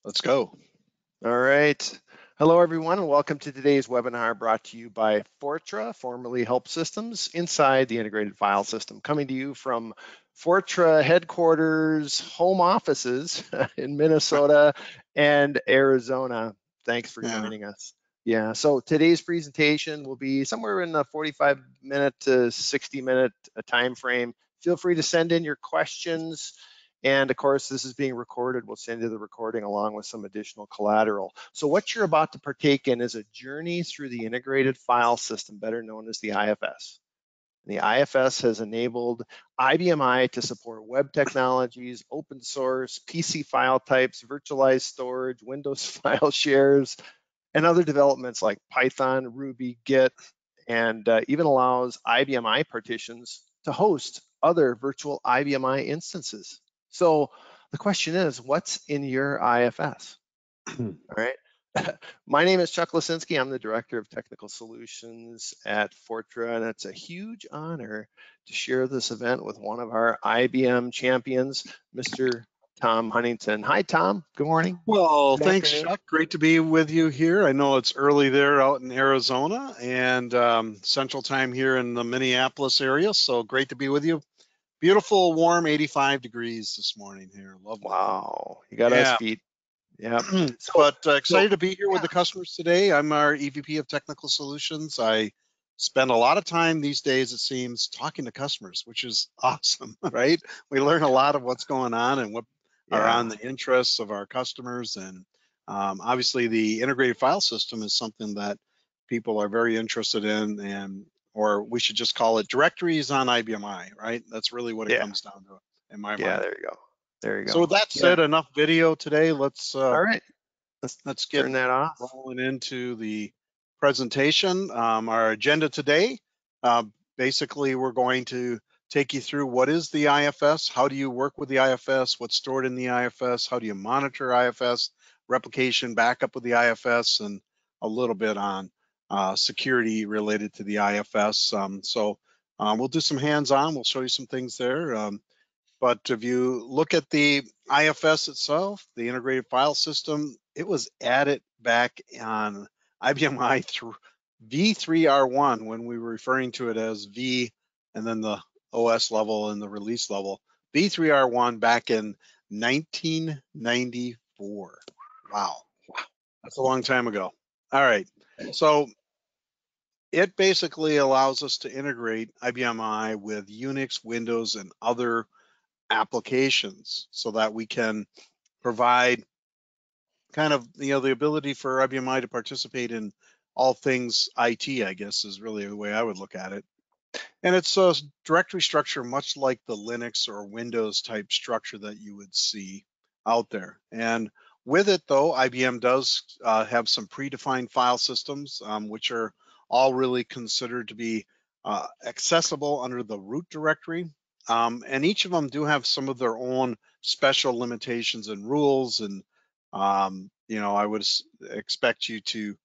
Let's go. All right. Hello, everyone, and welcome to today's webinar brought to you by Fortra, formerly Help Systems, inside the integrated file system, coming to you from Fortra headquarters, home offices in Minnesota and Arizona. Thanks for Yeah. joining us. Yeah, so today's presentation will be somewhere in the 45-minute to 60-minute time frame. Feel free to send in your questions. And of course, this is being recorded. We'll send you the recording along with some additional collateral. So what you're about to partake in is a journey through the integrated file system, better known as the IFS. The IFS has enabled IBMI to support web technologies, open source, PC file types, virtualized storage, Windows file shares, and other developments like Python, Ruby, Git, and even allows IBMI partitions to host other virtual IBMI instances. So the question is, what's in your IFS? All right. My name is Chuck Lisinski. I'm the Director of Technical Solutions at Fortra, and it's a huge honor to share this event with one of our IBM champions, Mr. Tom Huntington. Hi, Tom. Good morning. Well, Good thanks, afternoon. Chuck. Great to be with you here. I know it's early there out in Arizona and Central Time here in the Minneapolis area. So great to be with you. Beautiful, warm, 85 degrees this morning here. Lovely. Wow, you got us Yeah. beat. Yeah. But So excited to be here with the customers today. I'm our EVP of Technical Solutions. I spend a lot of time these days, it seems, talking to customers, which is awesome, right? We learn a lot of what's going on and what are yeah, on the interests of our customers. And obviously the integrated file system is something that people are very interested in, and or we should just call it directories on IBMI, right? That's really what it yeah, comes down to in my yeah. mind. There you go. There you So with go. that Yeah. said, enough video today. Let's All right. Let's get turn that off. rolling into the presentation. Our agenda today, basically we're going to take you through what is the IFS, how do you work with the IFS, what's stored in the IFS, how do you monitor IFS, replication, backup with the IFS, and a little bit on security related to the IFS. We'll do some hands-on, we'll show you some things there. But if you look at the IFS itself, the integrated file system, it was added back on IBM through V3R1 when we were referring to it as V and then the OS level and the release level. V3R1 back in 1994. Wow, that's a long time ago. All right, so it basically allows us to integrate IBM with Unix, Windows, and other applications so that we can provide kind of the ability for IBMI to participate in all things IT, I guess is really the way I would look at it. And it's a directory structure much like the Linux or Windows type structure that you would see out there. And with it though, IBM does have some predefined file systems, which are all really considered to be accessible under the root directory. And each of them do have some of their own special limitations and rules. And, I would expect you to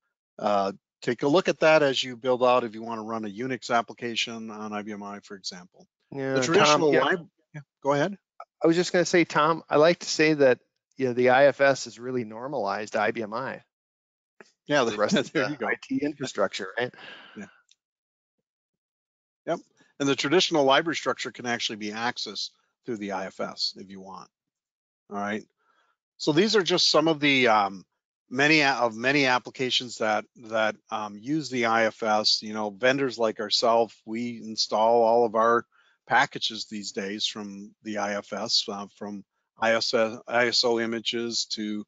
take a look at that as you build out if you want to run a Unix application on IBMI, for example. The Yeah, Tom. traditional Yeah, library, yeah, go ahead. I was just going to say, Tom. I like to say that the IFS has really normalized IBMI Yeah, for the rest of there the you go. IT infrastructure, right? Yeah, yep. And the traditional library structure can actually be accessed through the IFS if you want. All right. So these are just some of the many applications that use the IFS. Vendors like ourselves, we install all of our packages these days from the IFS, from ISO images to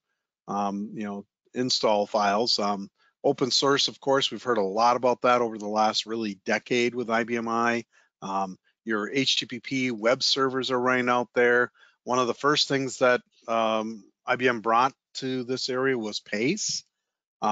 install files. Open source, of course, we've heard a lot about that over the last really decade with IBMI. Your HTTP web servers are running out there. One of the first things that IBM brought to this area was PACE,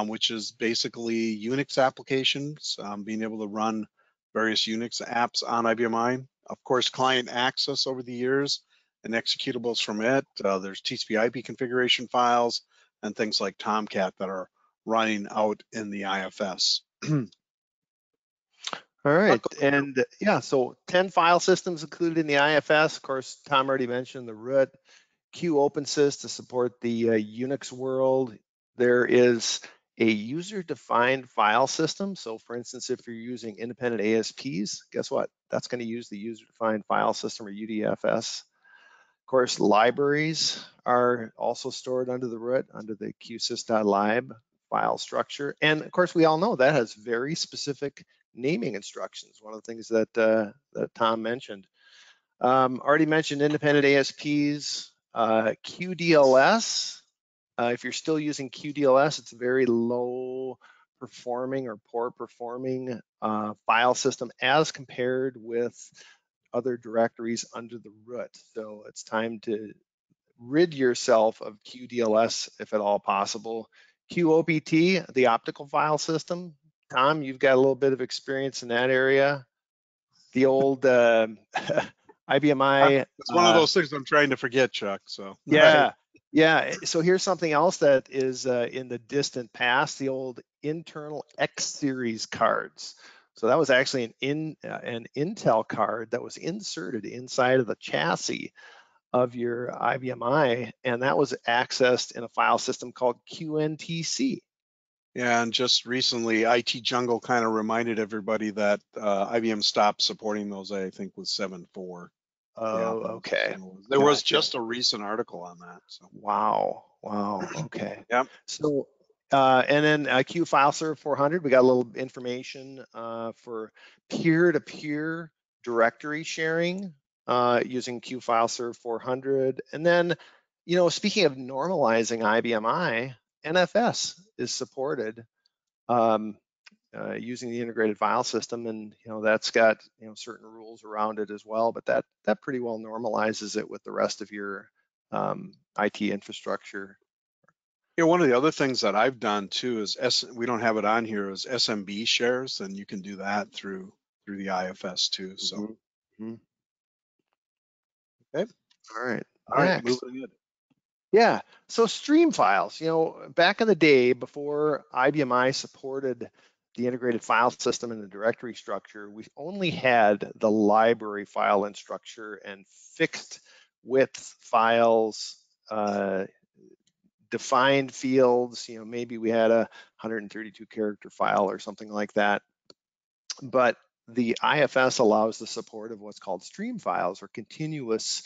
which is basically Unix applications, being able to run various Unix apps on IBMI. Of course, client access over the years and executables from it. There's TCP/IP configuration files and things like Tomcat that are running out in the IFS. All right, and yeah, so 10 file systems included in the IFS. Of course, Tom already mentioned the root, QOpenSys to support the Unix world. There is a user-defined file system. So for instance, if you're using independent ASPs, guess what? That's going to use the user-defined file system, or UDFS. Of course, libraries are also stored under the root, under the qsys.lib file structure. And of course, we all know that has very specific naming instructions, one of the things that, that Tom mentioned. Already mentioned independent ASPs, QDLS. If you're still using QDLS, it's a very low performing or poor performing file system as compared with other directories under the root. So it's time to rid yourself of QDLS if at all possible. QOPT, the optical file system. Tom, you've got a little bit of experience in that area. The old IBMI. It's one of those things I'm trying to forget, Chuck. So Yeah, yeah. So here's something else that is in the distant past, the old internal iSeries cards. So that was actually an Intel card that was inserted inside of the chassis of your IBMI, and that was accessed in a file system called QNTC. Yeah, and just recently, IT Jungle kind of reminded everybody that IBM stopped supporting those, I think, with 7.4. Oh, okay. There was Gotcha. just a recent article on that. So. Wow. Okay. Yep. So, and then Q File Server 400, we got a little information for peer-to-peer directory sharing using Q File Server 400. And then, you know, speaking of normalizing IBMI, NFS is supported using the integrated file system, and you know that's got certain rules around it as well. But that pretty well normalizes it with the rest of your IT infrastructure. Yeah, one of the other things that I've done too is we don't have it on here, is SMB shares, and you can do that through the IFS too. So. Mm-hmm. Okay. All right. All right. Next. Moving in. Yeah. So stream files. You know, back in the day before IBMI supported the integrated file system and the directory structure, we only had the library file and structure and fixed width files, defined fields. You know, maybe we had a 132 character file or something like that. But the IFS allows the support of what's called stream files, or continuous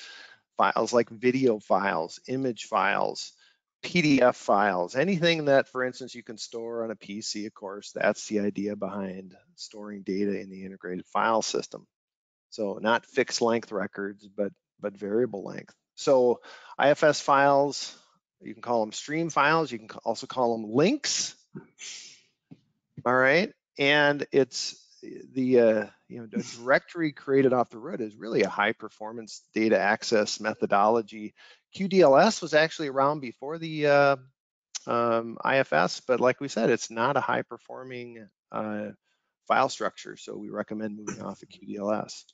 files, like video files, image files, PDF files, anything that, for instance, you can store on a PC. Of course, that's the idea behind storing data in the integrated file system. So not fixed length records, but variable length. So IFS files, you can call them stream files. You can also call them links. All right, and it's the the directory created off the root is really a high performance data access methodology. QDLS was actually around before the IFS, but like we said, it's not a high performing file structure, so we recommend moving off of QDLS.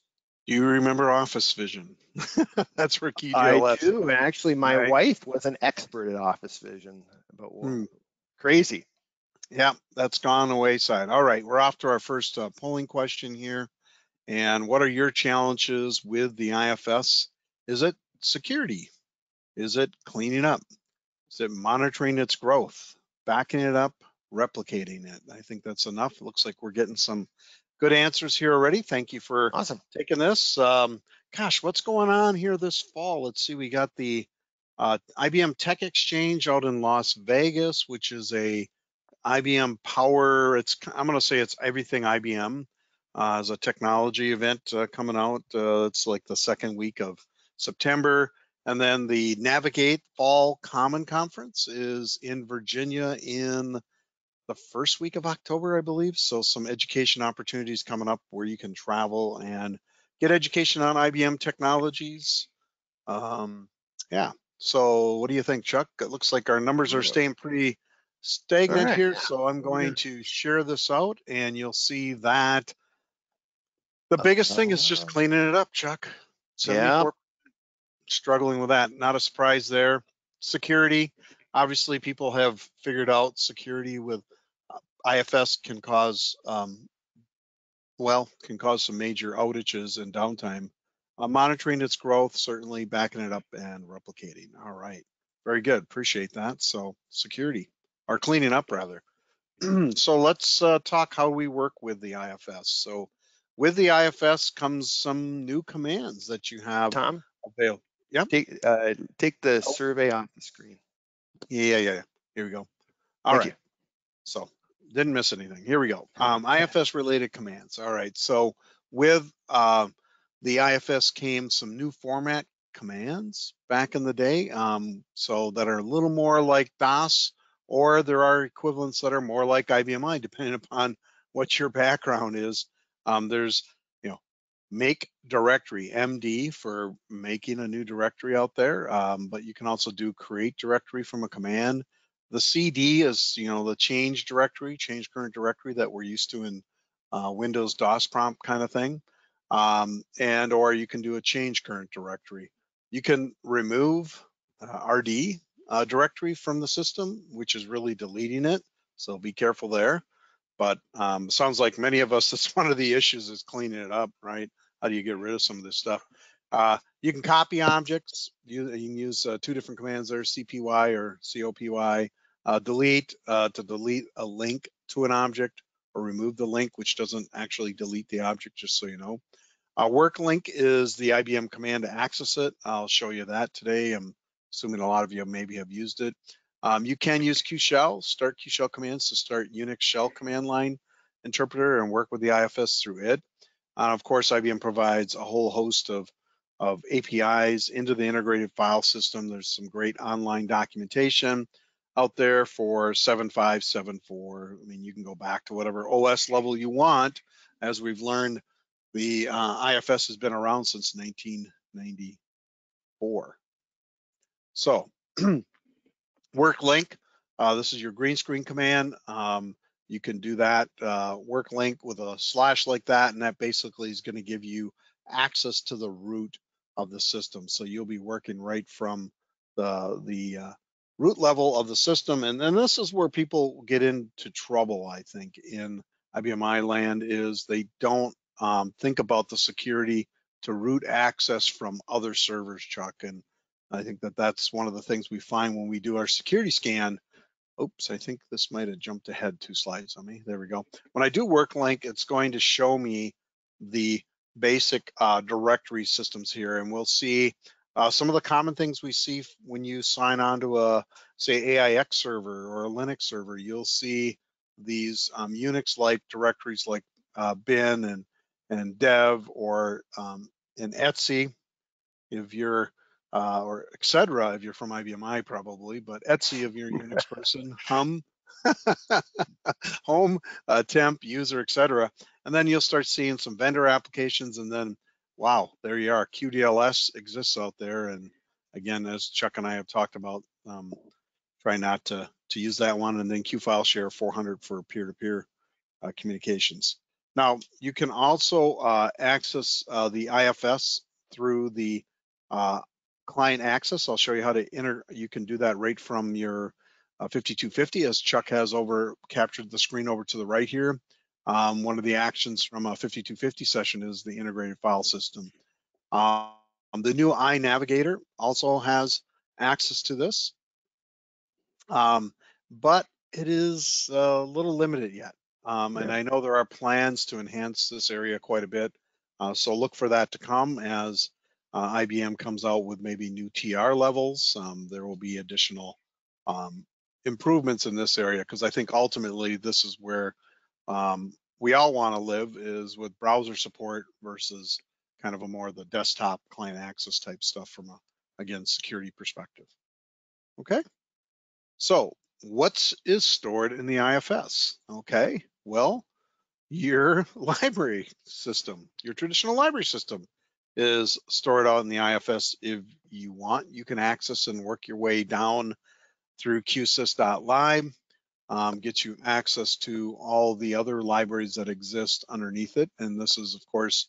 Do you remember Office Vision? That's where I QDLS. do, and actually my wife was an expert at Office Vision, but crazy. Yeah, that's gone the wayside. All right, we're off to our first polling question here. And what are your challenges with the IFS? Is it security? Is it cleaning up? Is it monitoring its growth, backing it up, replicating it? I think that's enough. It looks like we're getting some good answers here already. Thank you for taking this. Gosh, what's going on here this fall? Let's see, we got the IBM Tech Exchange out in Las Vegas, which is a IBM Power. I'm going to say it's everything IBM as a technology event coming out. It's like the second week of September. And then the Navigate Fall Common Conference is in Virginia in the first week of October, I believe. So some education opportunities coming up where you can travel and get education on IBM technologies. Yeah. So what do you think, Chuck? It looks like our numbers are staying pretty stagnant here. So I'm going to share this out, and you'll see that the biggest thing is just cleaning it up, Chuck. 74%. Struggling with that. Not a surprise there. Security. Obviously, people have figured out security with IFS can cause some major outages and downtime monitoring its growth, certainly backing it up and replicating. All right, very good. Appreciate that. So security, or cleaning up rather. So let's talk how we work with the IFS. So with the IFS comes some new commands that you have Tom, available. Yep. take the Oh, survey off the screen. yeah. Here we go. All Thank you. right. So didn't miss anything. Here we go. IFS related commands. All right. So with the IFS came some new format commands back in the day. So that are a little more like DOS, or there are equivalents that are more like IBMI, depending upon what your background is. There's, you know, make directory, MD, for making a new directory out there. But you can also do create directory from a command. The CD is, the change directory, change current directory that we're used to in Windows DOS prompt kind of thing. And or you can do a change current directory. You can remove RD directory from the system, which is really deleting it. So be careful there. But sounds like many of us, that's one of the issues, is cleaning it up, right? How do you get rid of some of this stuff? You can copy objects. You can use two different commands there, CPY or COPY. Delete to delete a link to an object, or remove the link, which doesn't actually delete the object, just so you know. Work link is the IBM command to access it. I'll show you that today. I'm assuming a lot of you maybe have used it. You can use QShell, start QShell commands to start Unix shell command line interpreter and work with the IFS through it. Of course, IBM provides a whole host of APIs into the integrated file system. There's some great online documentation out there for 7.5, 7.4. I mean, you can go back to whatever OS level you want. As we've learned, the IFS has been around since 1994. So work link, this is your green screen command. You can do that work link with a slash like that, and that basically is going to give you access to the root of the system. So you'll be working right from the root level of the system. And then this is where people get into trouble, I think, in IBMI land, is they don't think about the security to root access from other servers, Chuck. And I think that that's one of the things we find when we do our security scan. Oops, I think this might have jumped ahead 2 slides on me. There we go. When I do work link, it's going to show me the basic directory systems here, and we'll see some of the common things we see when you sign on to a, say, AIX server or a Linux server. You'll see these Unix-like directories like bin and dev, or in etc. If you're or etc. if you're from IBMI probably, but etc. if you're a Unix person, home, temp, user, etc. And then you'll start seeing some vendor applications, and then wow, there you are. QDLS exists out there, and again, as Chuck and I have talked about, try not to use that one, and then QFileShare 400 for peer-to-peer communications. Now, you can also access the IFS through the client access. I'll show you how to enter. You can do that right from your 5250, as Chuck has captured the screen over to the right here. One of the actions from a 5250 session is the integrated file system. The new iNavigator also has access to this, but it is a little limited yet. And I know there are plans to enhance this area quite a bit. So look for that to come as IBM comes out with maybe new TR levels. There will be additional improvements in this area, because I think ultimately this is where we all want to live, is with browser support versus kind of a more the desktop client access type stuff from a, again, security perspective. Okay. So what is stored in the IFS? Okay, well, your library system, your traditional library system, is stored out in the IFS. If you want, you can access and work your way down through qsys.lib, get you access to all the other libraries that exist underneath it. And this is, of course,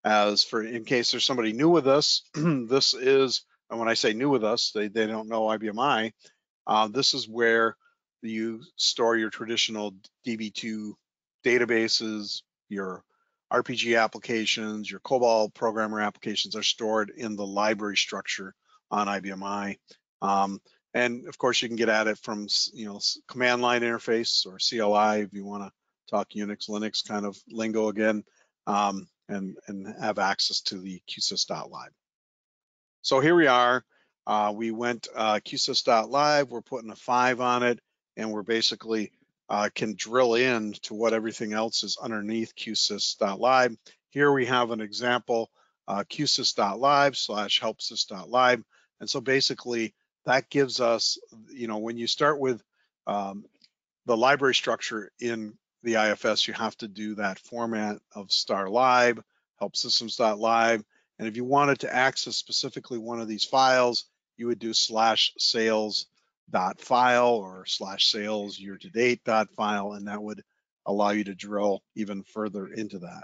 as for in case there's somebody new with us, this is, and when I say new with us, they don't know IBMI. This is where you store your traditional DB2 databases, your RPG applications, your COBOL programmer applications are stored in the library structure on IBMI. And of course, you can get at it from command line interface or CLI if you want to talk Unix, Linux kind of lingo again, and have access to the qsys.lib. So here we are. We went qsys.lib. We're putting a 5 on it, and we're basically can drill in to what everything else is underneath qsys.lib. Here we have an example, qsys.lib/helpsys.lib. And so basically that gives us, when you start with the library structure in the IFS, you have to do that format of *lib, helpsystems.lib. And if you wanted to access specifically one of these files, you would do /sales.file or /sales year-to-date.file, and that would allow you to drill even further into that.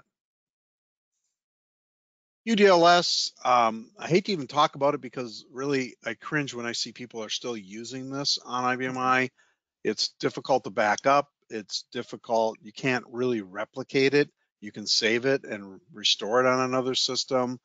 UDLS, I hate to even talk about it because really I cringe when I see people are still using this on IBMI. It's difficult to back up. It's difficult. You can't really replicate it. You can save it and restore it on another system.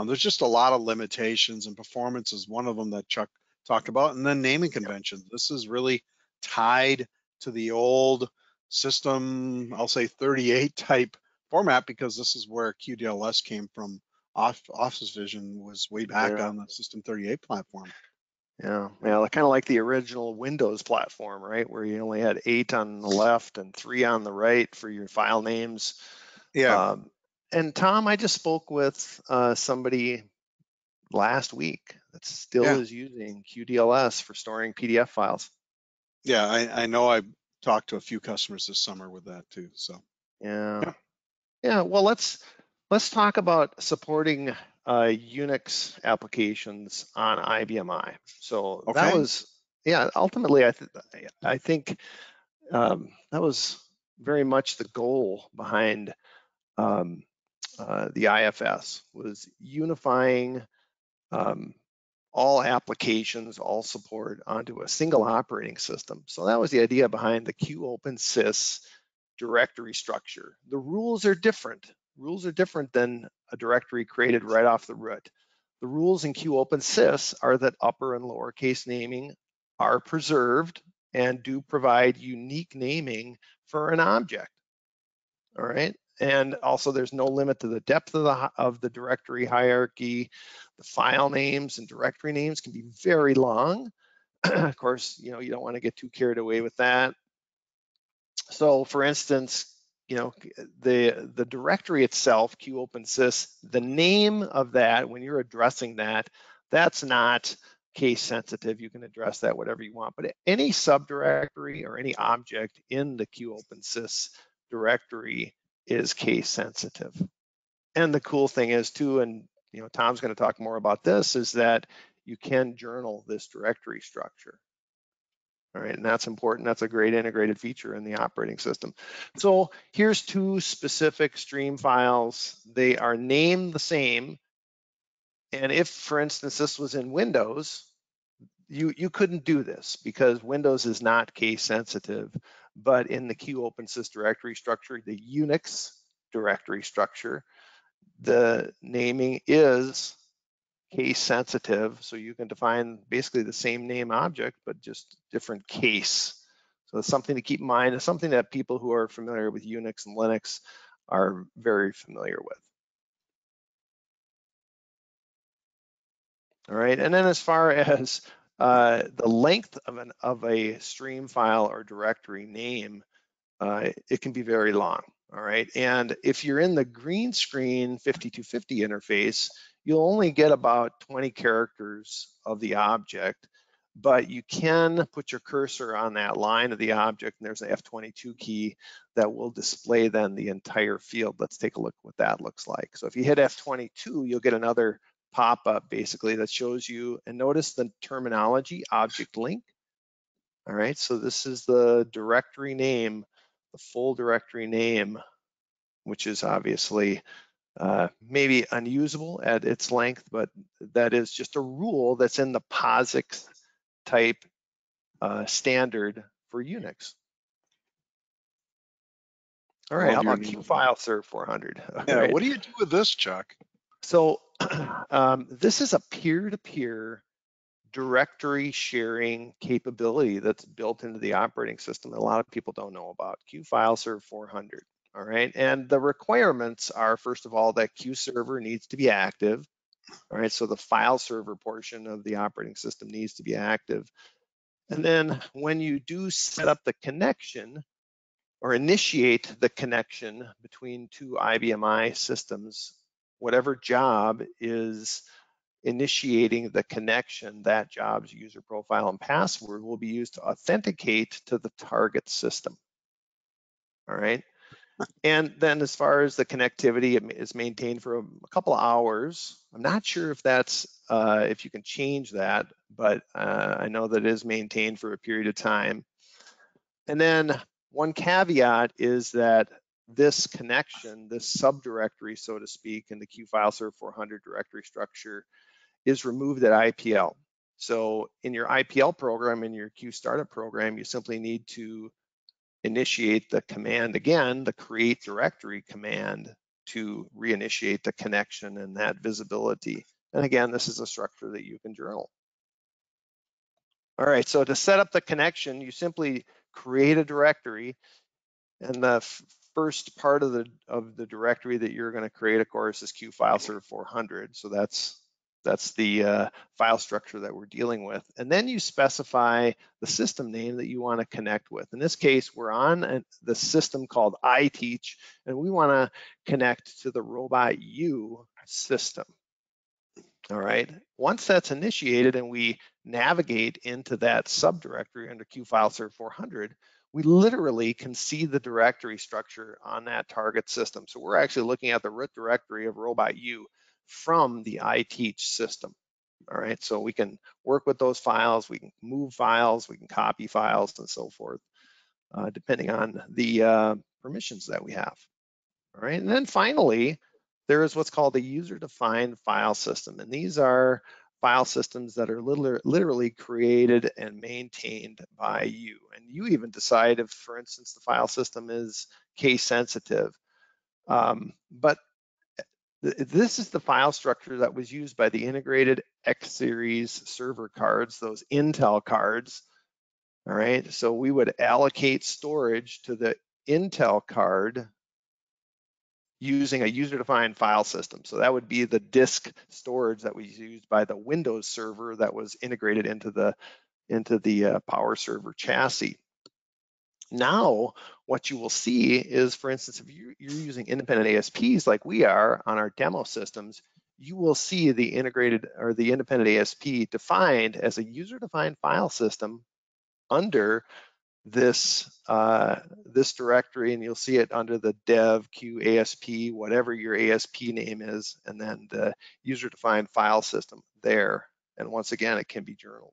There's just a lot of limitations, and performance is one of them that Chuck talked about. And then naming conventions. This is really tied to the old system, I'll say 38 type format, because this is where QDLS came from. Office Vision was way back on the System 38 platform. Yeah, kind of like the original Windows platform, right? Where you only had 8 on the left and 3 on the right for your file names. Yeah. And Tom, I just spoke with somebody last week that still is using QDLS for storing PDF files. Yeah, I know I talked to a few customers this summer with that too. So yeah. Well, let's talk about supporting Unix applications on IBMI. So that was, ultimately, I think that was very much the goal behind the IFS, was unifying all applications, all support onto a single operating system. So that was the idea behind the QOpenSys directory structure. The rules are different. Rules are different than a directory created right off the root. The rules in QOpenSys are that upper and lowercase naming are preserved and do provide unique naming for an object. All right. And also there's no limit to the depth of the directory hierarchy. The file names and directory names can be very long. Of course, you don't want to get too carried away with that. So for instance, the directory itself, QOpenSys, the name of that, when you're addressing that, that's not case sensitive. You can address that whatever you want, but any subdirectory or any object in the QOpenSys directory is case sensitive. And the cool thing is too, and Tom's going to talk more about this, is that you can journal this directory structure. All right, and that's important. That's a great integrated feature in the operating system. So here's 2 specific stream files. They are named the same. And if, for instance, this was in Windows, you couldn't do this because Windows is not case sensitive. But in the QOpenSys directory structure, the Unix directory structure, the naming is case sensitive, so you can define basically the same name object, but just different case. So it's something to keep in mind. It's something that people who are familiar with Unix and Linux are very familiar with. All right, and then as far as the length of a stream file or directory name, it can be very long. All right, and if you're in the green screen 5250 interface, you'll only get about 20 characters of the object, but you can put your cursor on that line of the object, and there's an F22 key that will display then the entire field. Let's take a look what that looks like. So if you hit F22, you'll get another pop-up basically that shows you, and notice the terminology, object link. All right, so this is the directory name, the full directory name, which is obviously maybe unusable at its length, but that is just a rule that's in the POSIX type standard for Unix. All I right, how love your about name. Q file serve 400? All Yeah, right. what do you do with this, Chuck? So this is a peer-to-peer directory sharing capability that's built into the operating system that a lot of people don't know about. Q file serve 400. All right, and the requirements are, first of all, that Q server needs to be active. All right, so the file server portion of the operating system needs to be active. And then when you do set up the connection or initiate the connection between two IBMI systems, whatever job is initiating the connection, that job's user profile and password will be used to authenticate to the target system. All right. And then as far as the connectivity, it is maintained for a couple of hours. I'm not sure if that's, if you can change that, but I know that it is maintained for a period of time. And then one caveat is that this connection, this subdirectory, so to speak, in the Q file serve 400 directory structure is removed at IPL. So in your IPL program, in your Q startup program, you simply need to initiate the command again, the create directory command, to reinitiate the connection and that visibility. And again, this is a structure that you can journal. All right, so to set up the connection, you simply create a directory, and the first part of the directory that you're going to create, of course, is Q file serve 400. So that's the file structure that we're dealing with. And then you specify the system name that you want to connect with. In this case, we're on the system called iTeach, and we want to connect to the Robot U system. All right. Once that's initiated and we navigate into that subdirectory under Q file serve 400, we literally can see the directory structure on that target system. So we're actually looking at the root directory of Robot U from the iTeach system. All right, so we can work with those files, we can move files, we can copy files, and so forth, depending on the permissions that we have. All right, and then finally, there is what's called a user-defined file system, and these are file systems that are literally created and maintained by you. And you even decide if, for instance, the file system is case sensitive. But this is the file structure that was used by the integrated iSeries server cards, those Intel cards. All right, so we would allocate storage to the Intel card using a user-defined file system. So that would be the disk storage that was used by the Windows server that was integrated into the power server chassis. Now, what you will see is, for instance, if you're using independent ASPs like we are on our demo systems, you will see the integrated or the independent ASP defined as a user-defined file system under this this directory, and you'll see it under the dev q asp, whatever your ASP name is, and then the user-defined file system there. And once again, it can be journaled.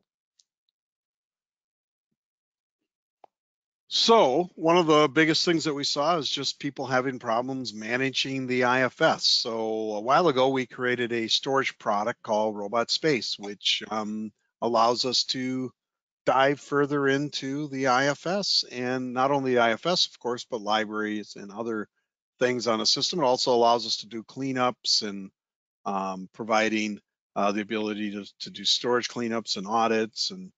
So one of the biggest things that we saw is just people having problems managing the IFS. So a while ago, we created a storage product called Robot Space, which allows us to dive further into the IFS, and not only the IFS, of course, but libraries and other things on a system. It also allows us to do cleanups and providing the ability to do storage cleanups and audits and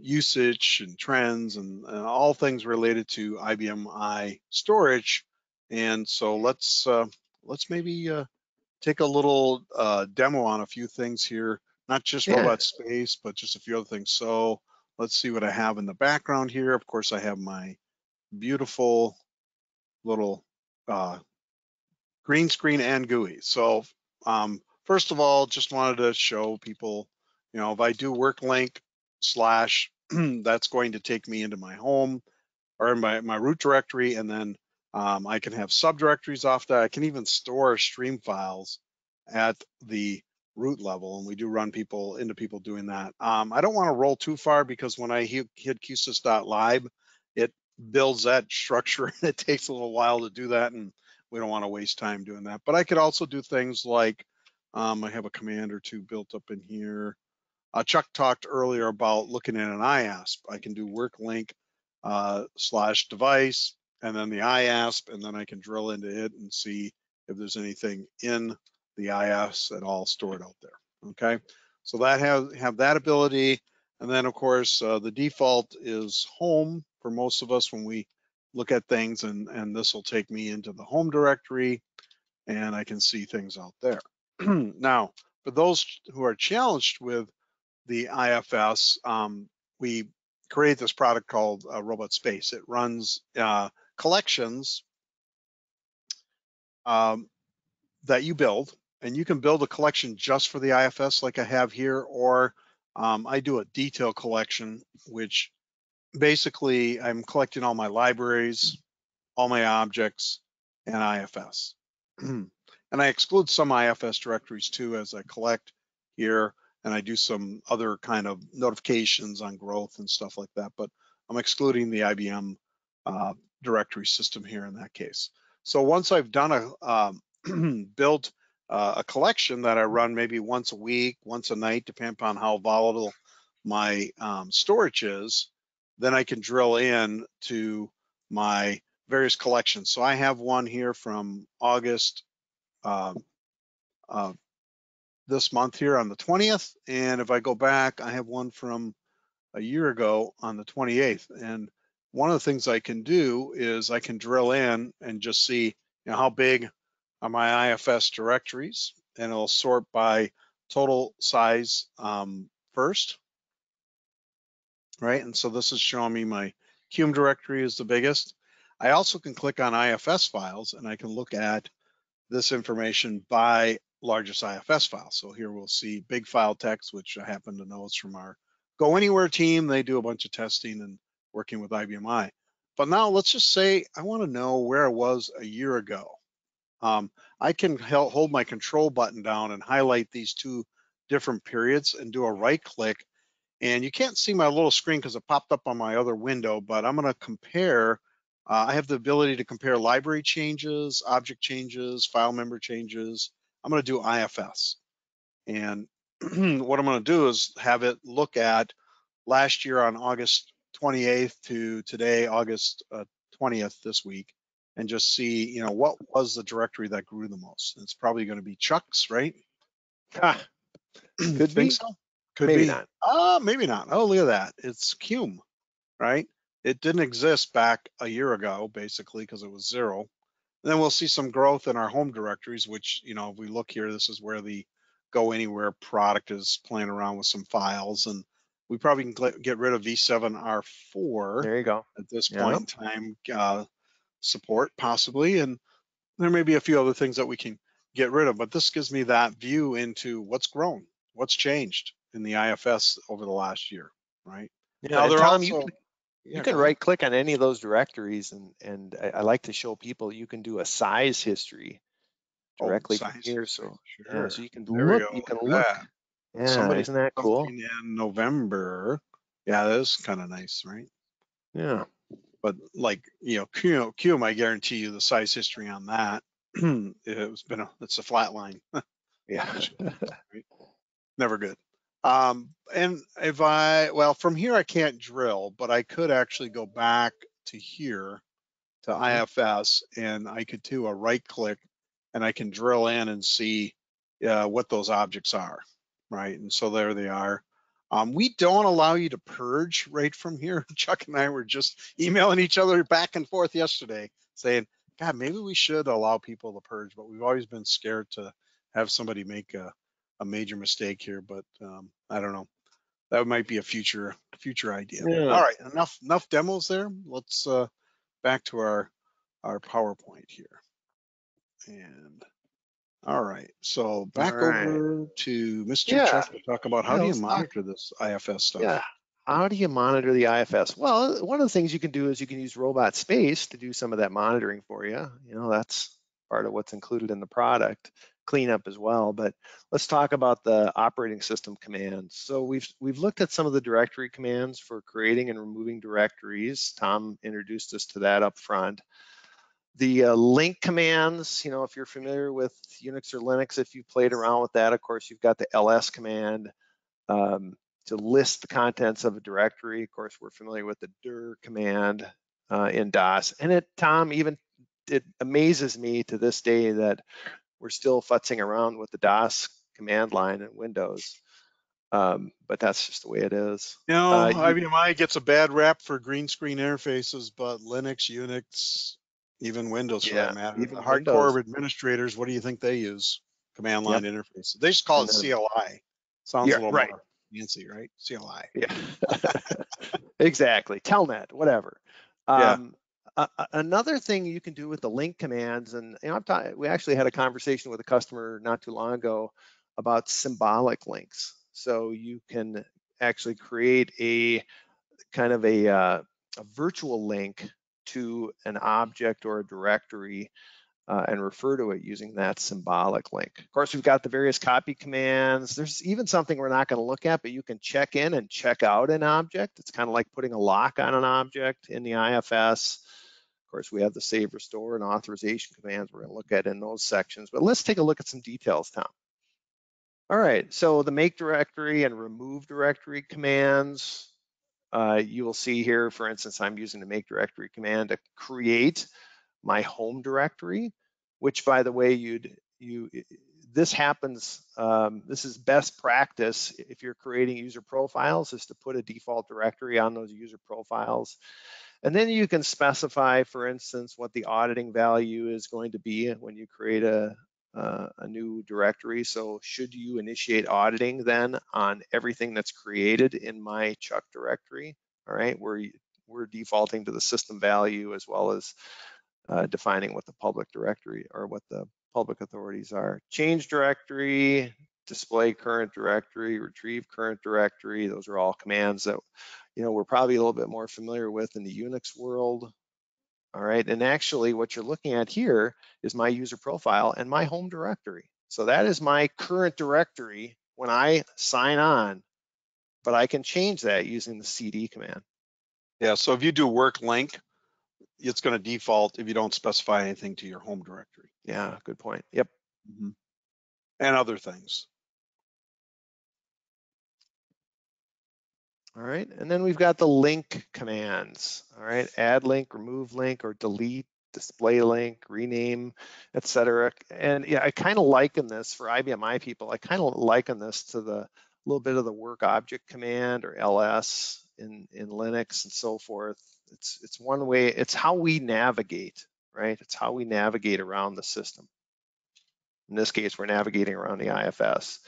usage and trends and all things related to IBM I storage. And so let's maybe take a little demo on a few things here, not just Yeah, Robot Space, but just a few other things. So let's see what I have in the background here. Of course, I have my beautiful little green screen and GUI. So first of all, just wanted to show people, if I do work link slash, that's going to take me into my home or my root directory, and then I can have subdirectories off that. I can even store stream files at the root level, and we do run people into people doing that. I don't want to roll too far because when I hit qsys.lib, it builds that structure, and it takes a little while to do that, and we don't want to waste time doing that. But I could also do things like I have a command or two built up in here. Chuck talked earlier about looking at an IASP. I can do work link /device, and then the IASP, and then I can drill into it and see if there's anything in the IS at all stored out there. Okay, so that have that ability, and then of course the default is home for most of us when we look at things, and this will take me into the home directory, and I can see things out there. Now, for those who are challenged with the IFS, we create this product called Robot Space. It runs collections that you build, and you can build a collection just for the IFS like I have here, or I do a detail collection, which basically I'm collecting all my libraries, all my objects, and IFS. And I exclude some IFS directories too as I collect here, and I do some other kind of notifications on growth and stuff like that, but I'm excluding the IBM directory system here in that case. So once I've done a built a collection that I run maybe once a week, once a night, depending upon how volatile my storage is, then I can drill in to my various collections. So I have one here from August this month here on the 20th. And if I go back, I have one from a year ago on the 28th. And one of the things I can do is I can drill in and just see, how big are my IFS directories, and it'll sort by total size first, right? And so this is showing me my QM directory is the biggest. I also can click on IFS files, and I can look at this information by largest IFS file. So here we'll see big file text, which I happen to know is from our Go Anywhere team. They do a bunch of testing and working with IBM. But now let's just say I want to know where I was a year ago. I can hold my control button down and highlight these two different periods and do a right click. And you can't see my little screen because it popped up on my other window, but I'm going to compare. I have the ability to compare library changes, object changes, file member changes. I'm going to do IFS. And what I'm going to do is have it look at last year on August 28th to today, August 20th this week, and just see, what was the directory that grew the most. It's probably going to be Chuck's, right? Could Think be. so? Could Maybe be. not. Maybe not. Oh, look at that. It's QM, right? It didn't exist back a year ago, basically, because it was 0. And then we'll see some growth in our home directories, which, if we look here, this is where the Go Anywhere product is playing around with some files. And we probably can get rid of V7R4 There you go. at this Yeah. point in time, support possibly. And there may be a few other things that we can get rid of, but this gives me that view into what's grown, what's changed in the IFS over the last year, right? Yeah. Now And they're Tom, also, you yeah, can go ahead. right click on any of those directories, and I like to show people you can do a size history Oh, directly from size here. history, So yeah, sure. so you can There we look, go. you can Look look. at that. Yeah, Somebody isn't that put cool? something in November. Yeah, that is kind of nice, right? Yeah. But like, QM, I guarantee you the size history on that, it's a flat line. Yeah. Right? Never good. And from here I can't drill, but I could actually go back to here to IFS, and I could do a right click, and I can drill in and see what those objects are, right? And so there they are. We don't allow you to purge right from here. Chuck and I were just emailing each other back and forth yesterday saying, God, maybe we should allow people to purge, but we've always been scared to have somebody make a major mistake here, but I don't know. That might be a future idea. Yeah. All right, enough demos there. Let's back to our PowerPoint here. And all right, so All back right. over to Mr. Yeah. Chuck to talk about how Yeah. do you Let's talk. monitor this IFS stuff. Yeah. How do you monitor the IFS? Well, one of the things you can do is you can use Robot Space to do some of that monitoring for you. That's part of what's included in the product, cleanup as well. But let's talk about the operating system commands. So we've looked at some of the directory commands for creating and removing directories. Tom introduced us to that up front. The link commands, if you're familiar with Unix or Linux, if you played around with that, of course, you've got the ls command. To list the contents of a directory. Of course, we're familiar with the dir command. in DOS. And Tom, it amazes me to this day that we're still futzing around with the DOS command line in Windows. But that's just the way it is. You know, IBMI gets a bad rap for green screen interfaces, but Linux, Unix, even Windows for that matter, the even hardcore Windows. administrators, what do you think they use? Command line Yep. interfaces. They just call And it then, CLI. Sounds yeah, a little right. more fancy, right? CLI. Yeah, exactly. Telnet, whatever. Yeah. Another thing you can do with the link commands, and we actually had a conversation with a customer not too long ago about symbolic links. So you can actually create a kind of a virtual link to an object or a directory and refer to it using that symbolic link. Of course, we've got the various copy commands. There's even something we're not going to look at, but you can check in and check out an object. It's kind of like putting a lock on an object in the IFS. Of course, we have the save, restore, and authorization commands we're going to look at in those sections. But let's take a look at some details, Tom. All right, so the make directory and remove directory commands. You will see here, for instance, I'm using the make directory command to create my home directory, which, by the way, this happens, this is best practice if you're creating user profiles, is to put a default directory on those user profiles. And then you can specify, for instance, what the auditing value is going to be when you create a new directory. So should you initiate auditing then on everything that's created in my Chuck directory, all right, we're defaulting to the system value as well as defining what the public directory or what the public authorities are. Change directory, display current directory, retrieve current directory. Those are all commands that, we're probably a little bit more familiar with in the Unix world. All right, and actually what you're looking at here is my user profile and my home directory. So that is my current directory when I sign on, but I can change that using the CD command. Yeah, so if you do work link, it's going to default if you don't specify anything to your home directory. Yeah, good point. Yep. Mm-hmm. And other things. All right, and then we've got the link commands. All right, add link, remove link, or delete, display link, rename, etc. And yeah, I kind of liken this for IBMI people. I kind of liken this to the little bit of the work object command or LS in Linux and so forth. It's one way. It's how we navigate, right? It's how we navigate around the system. In this case, we're navigating around the IFS.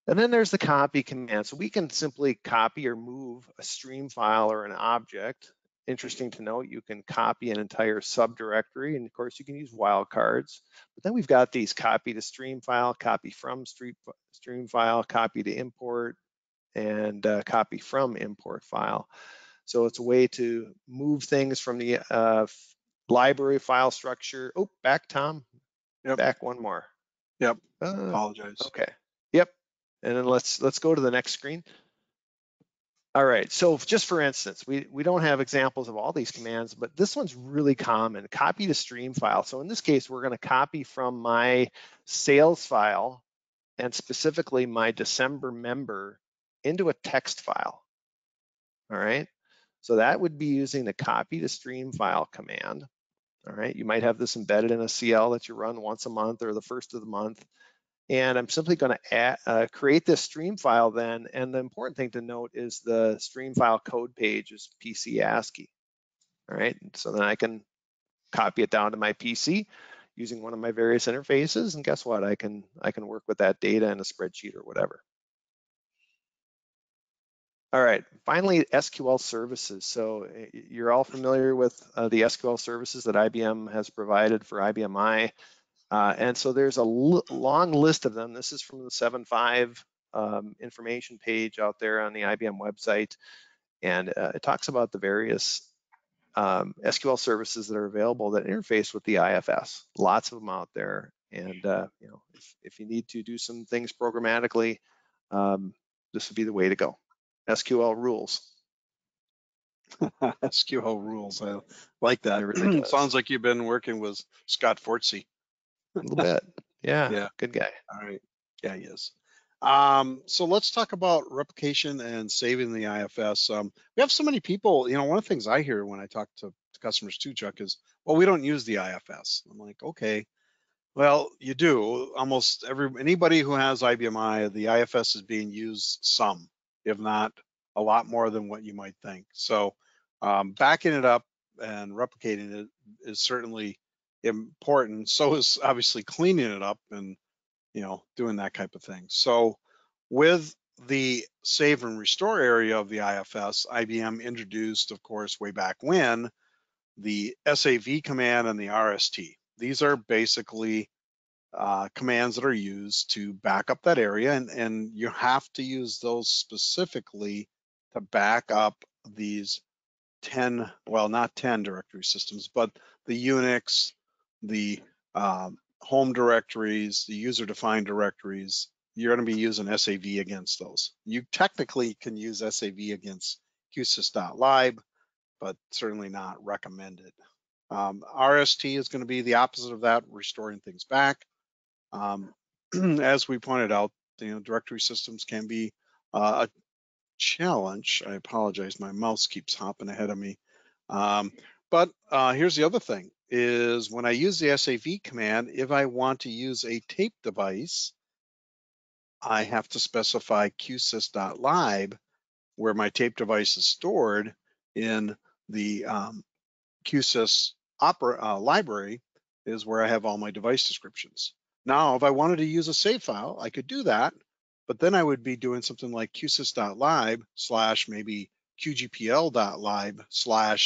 And then there's the copy command. So we can simply copy or move a stream file or an object. Interesting to note, you can copy an entire subdirectory, and of course you can use wildcards. But then we've got these copy to stream file, copy from stream file, copy to import, and copy from import file. So it's a way to move things from the library file structure. Oh, back, Tom. Yep. Back one more. Yep. Apologize. Okay. Yep. And then let's go to the next screen. All right, so just for instance, we don't have examples of all these commands, but this one's really common, copy to stream file. So in this case, we're gonna copy from my sales file and specifically my December member into a text file, all right? So that would be using the copy to stream file command, all right? You might have this embedded in a CL that you run once a month or the first of the month. And I'm simply going to create this stream file then. And the important thing to note is the stream file code page is PC ASCII. All right, so then I can copy it down to my PC using one of my various interfaces. And guess what? I can work with that data in a spreadsheet or whatever. All right, finally, SQL services. So you're all familiar with the SQL services that IBM has provided for IBMI. And so there's a long list of them. This is from the 7.5 information page out there on the IBM website. And it talks about the various SQL services that are available that interface with the IFS. Lots of them out there. And if you need to do some things programmatically, this would be the way to go. SQL rules. SQL rules. I like that. It really does. Sounds like you've been working with Scott Fortsey. A little bit. Yeah. Good guy. All right. Yeah, he is. So let's talk about replication and saving the IFS. We have so many people, one of the things I hear when I talk to customers too, Chuck, is, well, we don't use the IFS. I'm like, okay, well, you do. Almost anybody who has IBMI, the IFS is being used some, if not a lot more than what you might think. So backing it up and replicating it is certainly important. So is obviously cleaning it up and, doing that type of thing. So with the save and restore area of the IFS, IBM introduced, of course, way back when, the SAV command and the RST. These are basically commands that are used to back up that area, and you have to use those specifically to back up these 10, well, not 10 directory systems, but the Unix, the home directories, the user-defined directories. You're going to be using SAV against those. You technically can use SAV against qsys.lib, but certainly not recommended. RST is going to be the opposite of that, restoring things back. As we pointed out, directory systems can be a challenge. I apologize, my mouse keeps hopping ahead of me. But here's the other thing, is when I use the SAV command, if I want to use a tape device, I have to specify qsys.lib, where my tape device is stored in the qsys library, is where I have all my device descriptions. Now, if I wanted to use a save file, I could do that, but then I would be doing something like qsys.lib / maybe qgpl.lib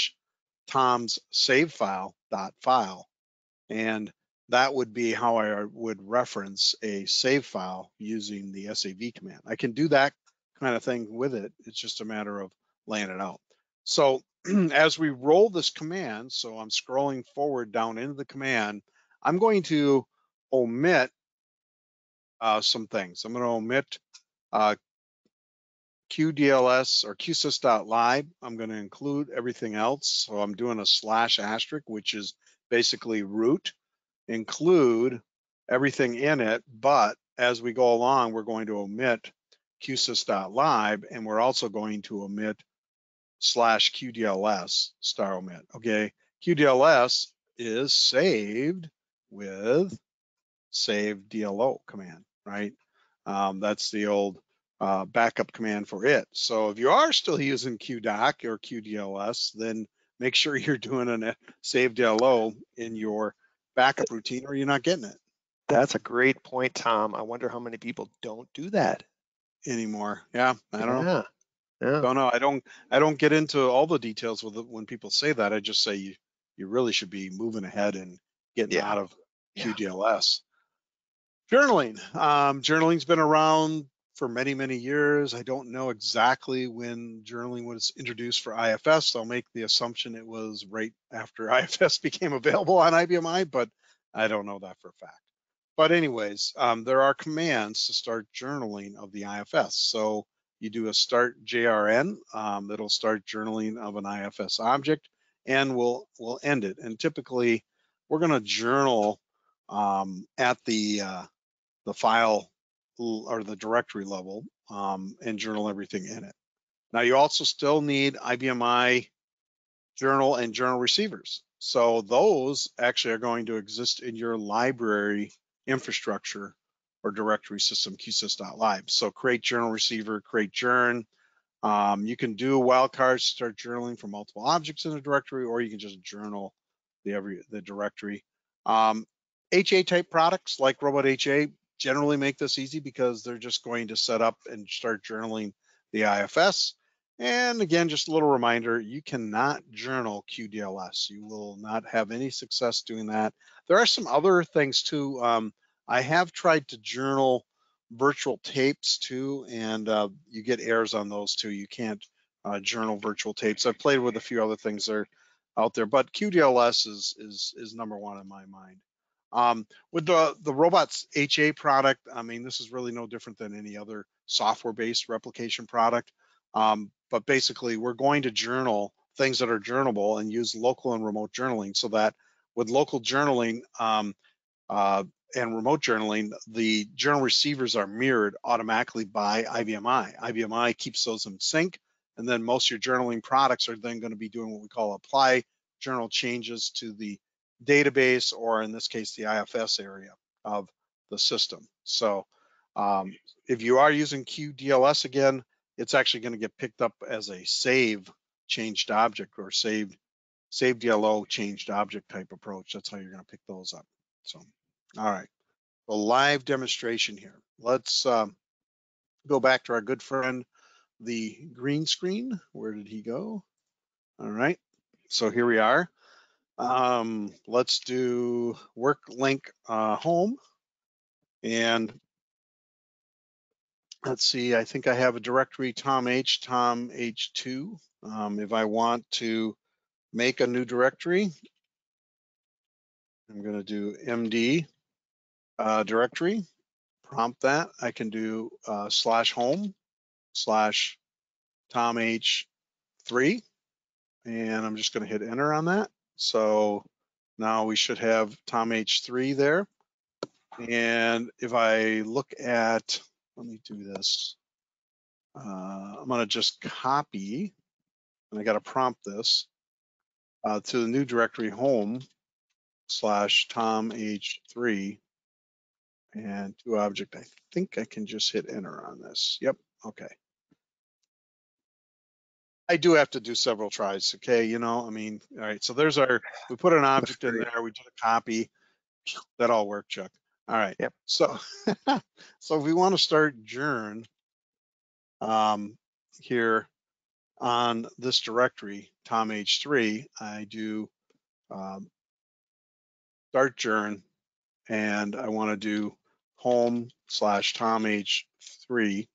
/ tom's save file.file. And that would be how I would reference a save file using the SAV command. I can do that kind of thing with it. It's just a matter of laying it out. So as we roll this command, so I'm scrolling forward down into the command, I'm going to omit some things. I'm going to omit qdls or qsys.lib. I'm going to include everything else. So I'm doing a /*, which is basically root, include everything in it, but as we go along, we're going to omit qsys.lib, and we're also going to omit /qdls omit. Okay, qdls is saved with save DLO command, right? That's the old backup command for it. So if you are still using qdoc or qdls, then make sure you're doing a save DLO in your backup routine, or you're not getting it. That's a great point, Tom. I wonder how many people don't do that anymore. Yeah, I don't know. Yeah. Don't know. I don't get into all the details with it when people say that. I just say you really should be moving ahead and getting out of QDLS. Journaling. Journaling's been around for many, many years. I don't know exactly when journaling was introduced for IFS. I'll make the assumption it was right after IFS became available on IBMI, but I don't know that for a fact. But anyways, there are commands to start journaling of the IFS. So you do a start JRN, that'll start journaling of an IFS object, and we'll end it. And typically, we're going to journal at the file or the directory level and journal everything in it. Now, you also still need IBMI journal and journal receivers. So those actually are going to exist in your library infrastructure or directory system, qsys.lib. So create journal receiver, create journ. You can do wildcards to start journaling for multiple objects in a directory, or you can just journal the directory. HA type products like Robot HA generally make this easy because they're just going to set up and start journaling the IFS. And again, just a little reminder, you cannot journal QDLS. You will not have any success doing that. There are some other things too. I have tried to journal virtual tapes too, and you get errors on those too. You can't journal virtual tapes. I've played with a few other things that are out there, but QDLS is number one in my mind. With the robots HA product, I mean, this is really no different than any other software-based replication product. But basically, we're going to journal things that are journalable and use local and remote journaling, so that with local journaling and remote journaling, the journal receivers are mirrored automatically by IBMI. IBMI keeps those in sync, and then most of your journaling products are then going to be doing what we call apply journal changes to the database, or in this case, the IFS area of the system. So if you are using QDLS again, it's actually going to get picked up as a save changed object or save DLO changed object type approach. That's how you're going to pick those up. So, all right, a live demonstration here. Let's go back to our good friend, the green screen. Where did he go? All right, so here we are. Let's do WRKLNK home, and let's see, I think I have a directory Tom H2. If I want to make a new directory, I'm going to do MD directory, prompt that. I can do /home /Tom H3, and I'm just going to hit enter on that. So now we should have Tom H3 there. And if I look at, let me do this. I'm going to just copy, and I got to prompt this to the new directory home /Tom H3 and to object. I think I can just hit enter on this. Yep. Okay. I do have to do several tries. Okay. You know, I mean, all right. So there's our, we put an object in there. We did a copy. That all worked, Chuck. All right. Yep. So, so if we want to start journ here on this directory, Tom H3, I do start journ, and I want to do home /Tom H3,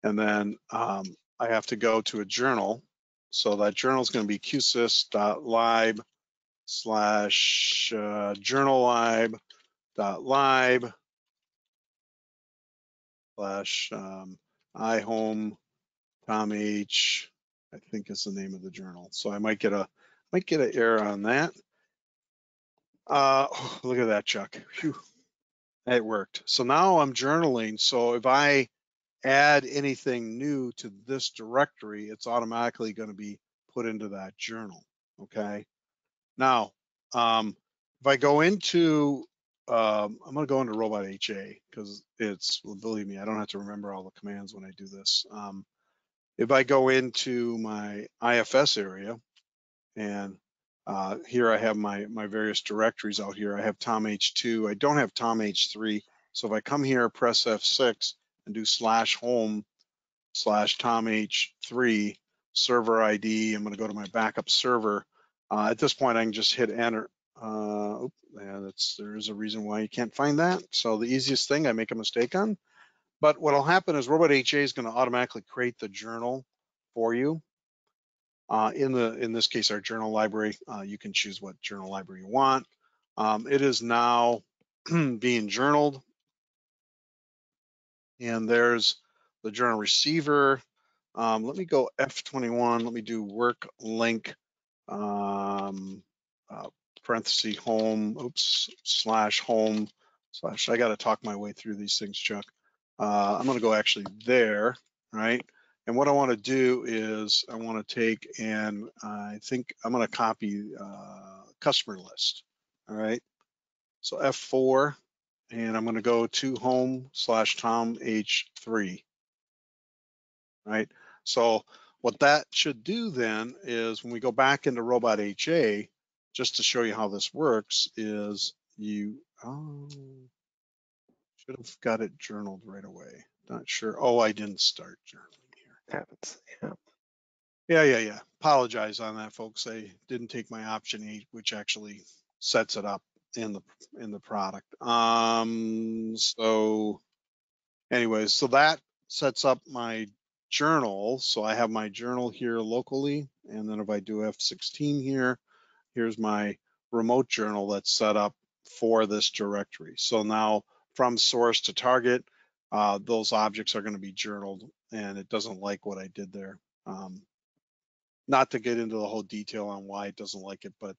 and then I have to go to a journal. So that journal is going to be qsys.lib /journallib.lib /ihome Tom H, I think is the name of the journal. So I might get an error on that. Oh, look at that, Chuck. Phew. It worked. So now I'm journaling. So if I add anything new to this directory, it's automatically going to be put into that journal. Okay. Now, if I go into, I'm going to go into Robot HA because it's, well, believe me, I don't have to remember all the commands when I do this. If I go into my IFS area, and here I have my various directories out here. I have Tom H2. I don't have Tom H3. So if I come here, press F6 and do /home /Tom H3 server ID, I'm going to go to my backup server. At this point, I can just hit enter. Yeah, there is a reason why you can't find that. So the easiest thing I make a mistake on. But what'll happen is Robot HA is going to automatically create the journal for you. In this case, our journal library, you can choose what journal library you want. It is now being journaled, and there's the journal receiver. Let me go F21. Let me do WRKLNK parenthesis home, oops, /home / I got to talk my way through these things, Chuck. I'm going to go actually there, right? And what I want to do is I want to take, and I think I'm going to copy customer list. All right. So F4, and I'm going to go to home /Tom H3. Right. So what that should do then is when we go back into Robot HA, just to show you how this works, is you should have got it journaled right away. Not sure. Oh, I didn't start journaling here. Happens. Yeah. Yeah. Apologize on that, folks. I didn't take my option 8, which actually sets it up in the product. So anyways, so that sets up my journal. So I have my journal here locally, and then if I do F16 here, here's my remote journal that's set up for this directory. So now from source to target, those objects are going to be journaled, and it doesn't like what I did there. Not to get into the whole detail on why it doesn't like it, but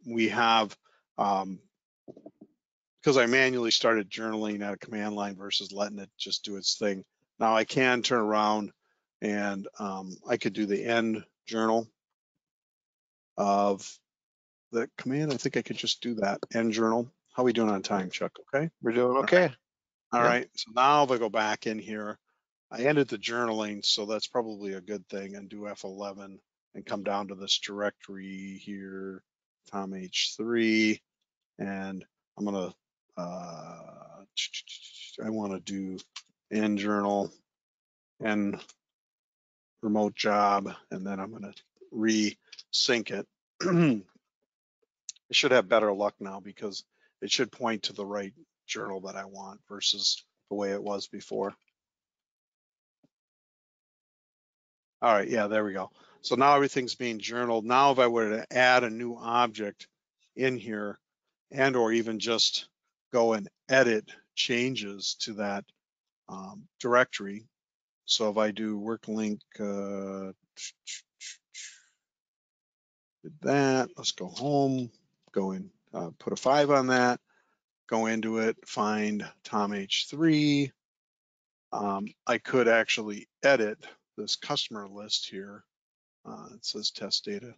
we have, because I manually started journaling at a command line versus letting it just do its thing. Now I can turn around and I could do the end journal. of the command. I think I could just do that. End journal. How are we doing on time, Chuck? Okay. We're doing All right. okay. All Yeah. right. So now if I go back in here, I ended the journaling, so that's probably a good thing, and do F11 and come down to this directory here, Tom H3, and I'm gonna, I want to do end journal and remote job, and then I'm gonna re-sync it. I should have better luck now because it should point to the right journal that I want versus the way it was before. All right, yeah, there we go. So now everything's being journaled. Now if I were to add a new object in here and or even just go and edit changes to that directory. So if I do WRKLNK, did that, let's go home, go in, put a 5 on that, go into it, find Tom H3. I could actually edit this customer list here. It says test data.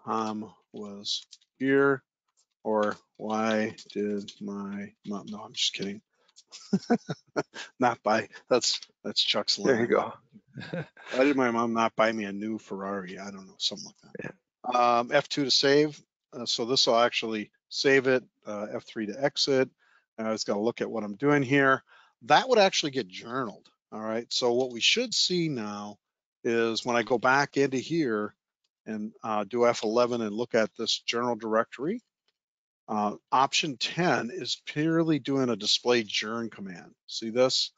Tom was here, or why did my mom? No, I'm just kidding. Not buy. That's Chuck's line. There you go. Why did my mom not buy me a new Ferrari? I don't know, something like that. Yeah. F2 to save. So this will actually save it. F3 to exit. I was going to look at what I'm doing here. That would actually get journaled. All right. So what we should see now is when I go back into here and do F11 and look at this journal directory, option 10 is purely doing a display journ command. See this?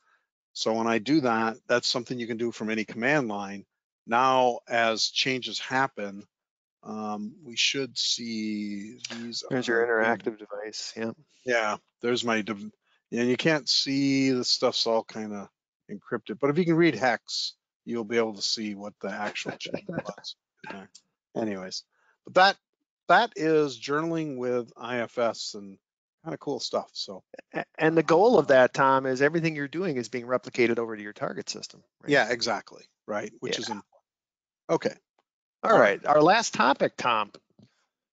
So when I do that, that's something you can do from any command line. Now, as changes happen, we should see these. There's your interactive device. Yeah. Yeah, there's my, and you can't see the stuff's all kind of encrypted, but if you can read hex, you'll be able to see what the actual change was. Anyways, but that is journaling with IFS and kind of cool stuff. So, and the goal of that, Tom, is everything you're doing is being replicated over to your target system. Right? yeah, exactly. Right. Which is important. Okay. All right. Our last topic, Tom,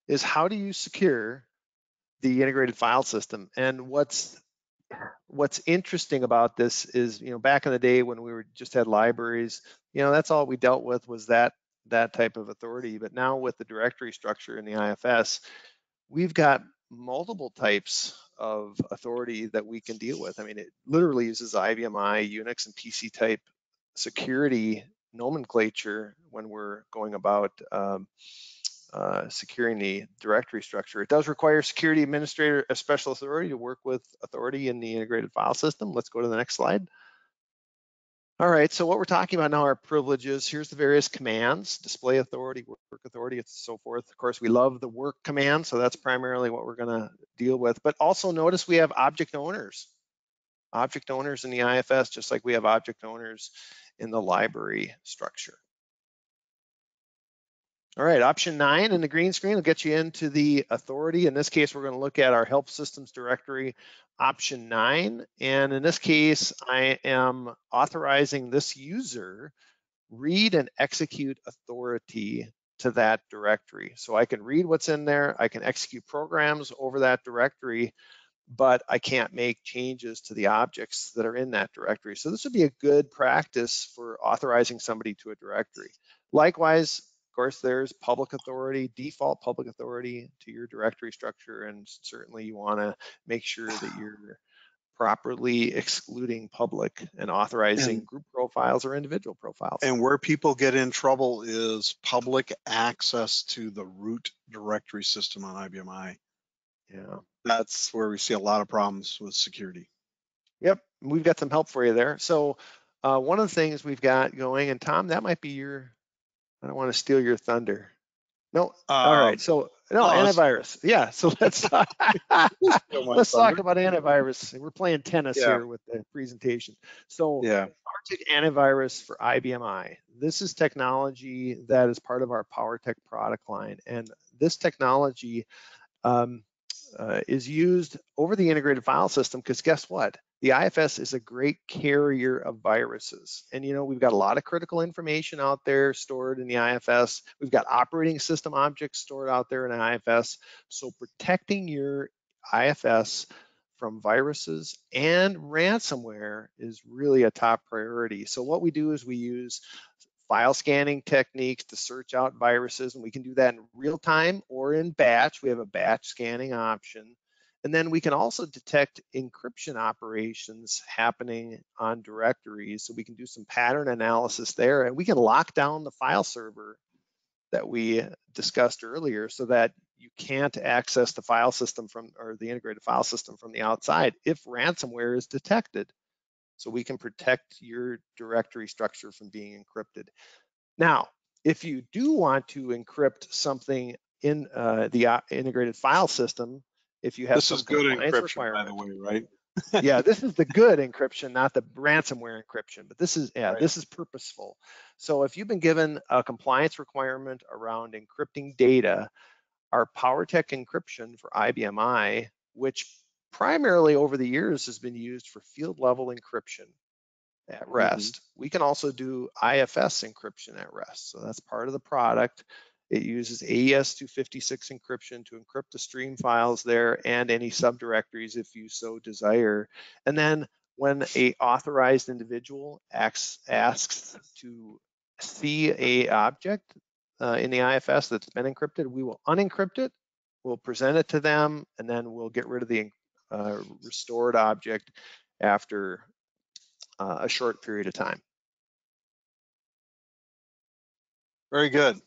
is how do you secure the integrated file system? And what's interesting about this is, back in the day when we just had libraries, that's all we dealt with was that type of authority. But now with the directory structure in the IFS, we've got multiple types of authority that we can deal with. I mean, it literally uses IBMI, Unix, and PC type security nomenclature when we're going about securing the directory structure. It does require security administrator, a special authority, to work with authority in the integrated file system. Let's go to the next slide. All right, so what we're talking about now are privileges. Here's the various commands: display authority, work authority, and so forth. Of course, we love the work command, so that's primarily what we're gonna deal with. But also notice we have object owners. Object owners in the IFS, just like we have object owners in the library structure. All right, option 9 in the green screen will get you into the authority. In this case, we're going to look at our help systems directory, option 9. And in this case, I am authorizing this user read and execute authority to that directory. So I can read what's in there, I can execute programs over that directory, but I can't make changes to the objects that are in that directory. So this would be a good practice for authorizing somebody to a directory. Likewise, of course, there's public authority, default public authority to your directory structure, and certainly you want to make sure that you're properly excluding public and authorizing group profiles or individual profiles. And where people get in trouble is public access to the root directory system on IBMI. Yeah, that's where we see a lot of problems with security. Yep, we've got some help for you there. So one of the things we've got going, and Tom, that might be your, I don't want to steal your thunder. No, all right. So no, antivirus. Yeah. So let's talk. Let's talk about antivirus. We're playing tennis here with the presentation. So Arctic antivirus for IBMI. This is technology that is part of our PowerTech product line, and this technology is used over the integrated file system because guess what? The IFS is a great carrier of viruses. And we've got a lot of critical information out there stored in the IFS. We've got operating system objects stored out there in the IFS. So protecting your IFS from viruses and ransomware is really a top priority. So what we do is we use file scanning techniques to search out viruses, and we can do that in real time or in batch. We have a batch scanning option. And then we can also detect encryption operations happening on directories. So we can do some pattern analysis there, and we can lock down the file server that we discussed earlier so that you can't access the file system or the integrated file system from the outside if ransomware is detected. So we can protect your directory structure from being encrypted. Now, if you do want to encrypt something in the integrated file system, if you have This some is good compliance encryption, by the requirement. way, right? Yeah, this is the good encryption, not the ransomware encryption, but this is, Right. this is purposeful. So if you've been given a compliance requirement around encrypting data, our PowerTech encryption for IBMI, which primarily over the years has been used for field level encryption at rest. We can also do IFS encryption at rest. So that's part of the product. It uses AES-256 encryption to encrypt the stream files there and any subdirectories if you so desire. And then when a authorized individual asks to see a object in the IFS that's been encrypted, we will unencrypt it, we'll present it to them, and then we'll get rid of the restored object after a short period of time. Very good.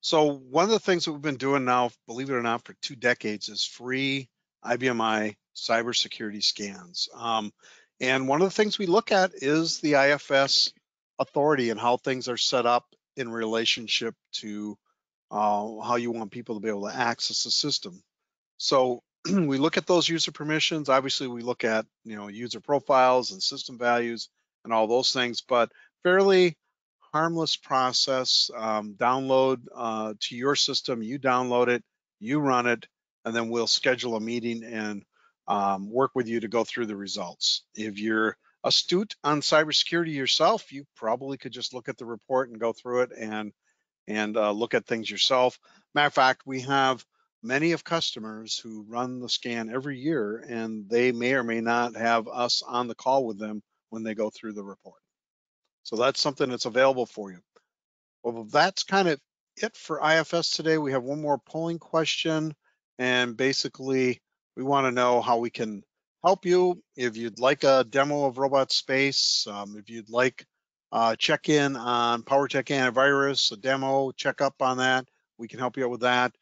So one of the things that we've been doing now, believe it or not, for 2 decades is free IBMI cybersecurity scans. And one of the things we look at is the IFS authority and how things are set up in relationship to how you want people to be able to access the system. So we look at those user permissions. Obviously, we look at user profiles and system values and all those things, but fairly harmless process. Download to your system, you download it, you run it, and then we'll schedule a meeting and work with you to go through the results. If you're astute on cybersecurity yourself, you probably could just look at the report and go through it and look at things yourself. Matter of fact, we have many of customers who run the scan every year, and they may or may not have us on the call with them when they go through the report. So that's something that's available for you. Well, that's kind of it for IFS today. We have one more polling question, and basically we want to know how we can help you. If you'd like a demo of Robot Space, if you'd like check in on PowerTech Antivirus, a demo, check up on that, we can help you out with that.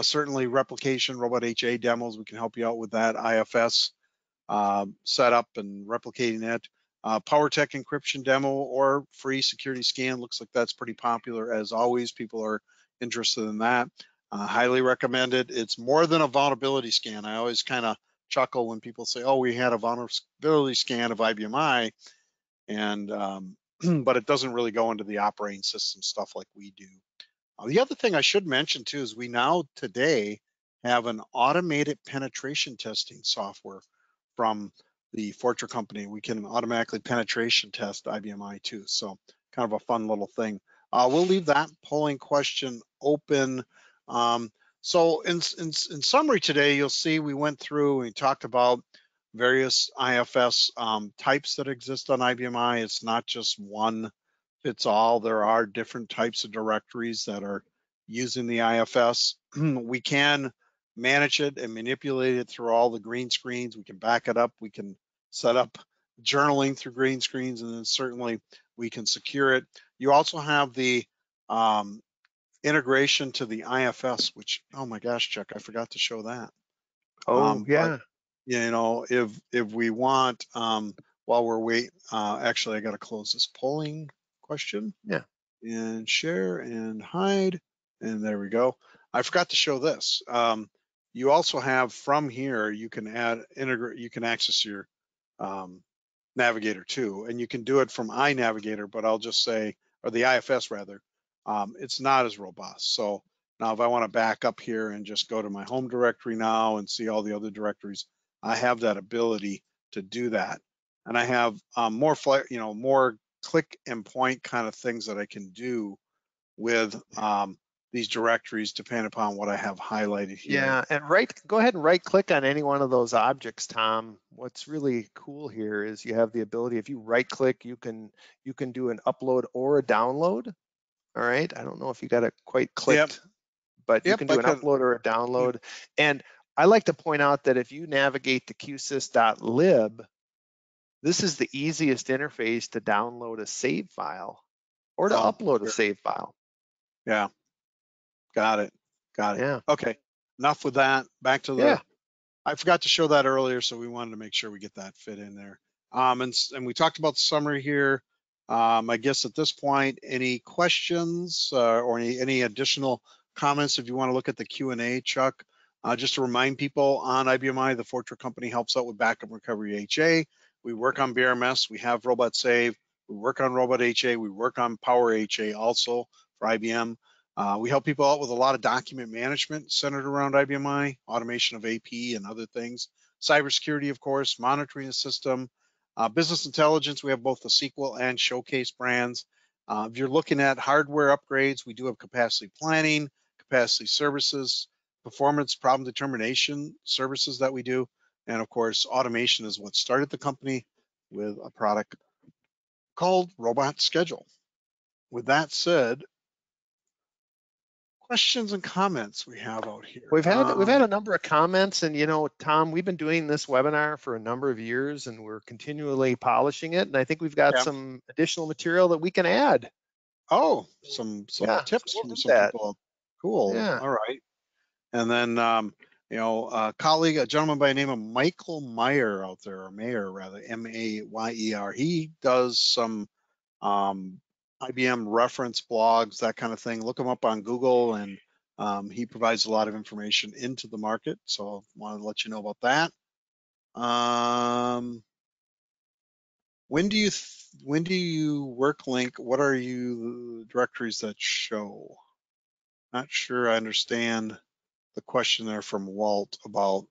Certainly replication, Robot HA demos, we can help you out with that. IFS setup and replicating it. PowerTech encryption demo or free security scan. Looks like that's pretty popular as always. People are interested in that. Highly recommended. It's more than a vulnerability scan. I always kind of chuckle when people say, oh, we had a vulnerability scan of IBMI, and but it doesn't really go into the operating system stuff like we do. The other thing I should mention too is we now today have an automated penetration testing software from the Fortra company. We can automatically penetration test IBMI too. So kind of a fun little thing. We'll leave that polling question open. So in summary today, you'll see we went through and we talked about various IFS types that exist on IBMI. It's not just one fits all. There are different types of directories that are using the IFS. We can manage it and manipulate it through all the green screens. We can back it up. We can set up journaling through green screens, and then certainly we can secure it. You also have the integration to the IFS, which, oh my gosh, Chuck, I forgot to show that. Oh, But yeah. if we want, while we're waiting, actually, I got to close this polling question. Yeah. And share and hide, and there we go. I forgot to show this. You also have from here, you can integrate, you can access your navigator too, and you can do it from iNavigator, but I'll just say, or the IFS rather, it's not as robust. So now if I want to back up here and just go to my home directory now and see all the other directories, I have that ability to do that. and I have more more click and point kind of things that I can do with these directories depending upon what I have highlighted here. Yeah, and go ahead and right click on any one of those objects, Tom. What's really cool here is you have the ability, if you right click, you can do an upload or a download. All right, I don't know if you got it quite Yep. clicked, but you Yep. can I do an could. upload or a Yeah. download. And I like to point out that if you navigate to qsys.lib, this is the easiest interface to download a save file or to Oh, upload a sure. save file. Yeah. Got it. Got it. Yeah, Okay. Enough with that. Back to yeah. I forgot to show that earlier, so we wanted to make sure we get that fit in there. And we talked about the summary here. I guess at this point, any questions or any additional comments if you want to look at the Q&A, Chuck? Just to remind people, on IBMI, the Fortra company helps out with backup recovery HA. We work on BRMS. We have Robot Save. We work on Robot HA. We work on Power HA also for IBM. We help people out with a lot of document management centered around IBMI, automation of AP and other things. Cybersecurity, of course, monitoring the system. Business intelligence, we have both the SQL and Showcase brands. If you're looking at hardware upgrades, we do have capacity planning, capacity services, performance problem determination services that we do. And of course, automation is what started the company with a product called Robot Schedule. With that said, questions and comments we have out here. We've had a number of comments, and Tom, we've been doing this webinar for a number of years, and we're continually polishing it. And I think we've got Yeah. some additional material that we can add. Oh, some Yeah, tips we'll from do some that. people. Cool. Yeah. All right. And then a colleague, a gentleman by the name of Michael Meyer out there, or Mayer rather, Mayer. He does some IBM reference blogs, that kind of thing. Look him up on Google, and he provides a lot of information into the market. So I wanted to let you know about that. When do you work link? What are you directories that show? Not sure I understand the question there from Walt about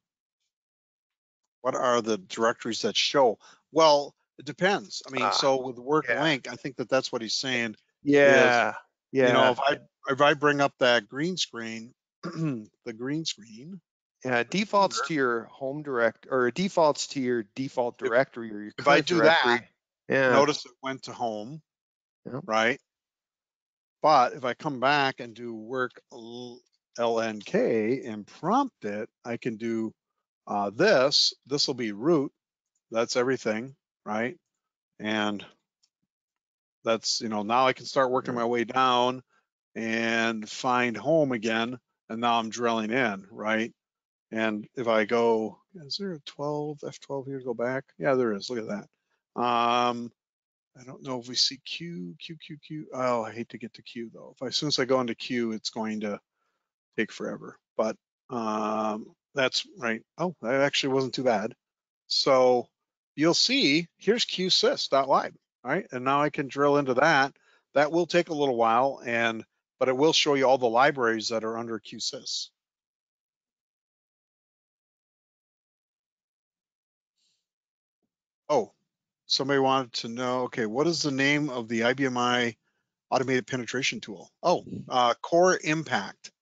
what are the directories that show. Well, it depends. I mean, so with work Yeah. link, I think that's what he's saying is, Yeah. Yeah. if I bring up that green screen, the green screen. Yeah. Defaults to your home or defaults to your default If directory or your if I current do that, directory. Yeah. notice it went to home, Yep. right? But if I come back and do work LNK and prompt it, I can do this. This will be root. That's everything, right? And that's, now I can start working my way down and find home again. And now I'm drilling in, right? And if I go, is there a 12, F12 here to go back? Yeah, there is. Look at that. I don't know if we see Q. Oh, I hate to get to Q though. As soon as I go into Q, it's going to take forever. But that's right. Oh, that actually wasn't too bad. So you'll see here's qsys.lib, right? And now I can drill into that. That will take a little while, but it will show you all the libraries that are under qsys. Oh, somebody wanted to know, okay, what is the name of the IBMI automated penetration tool? Oh, Core Impact.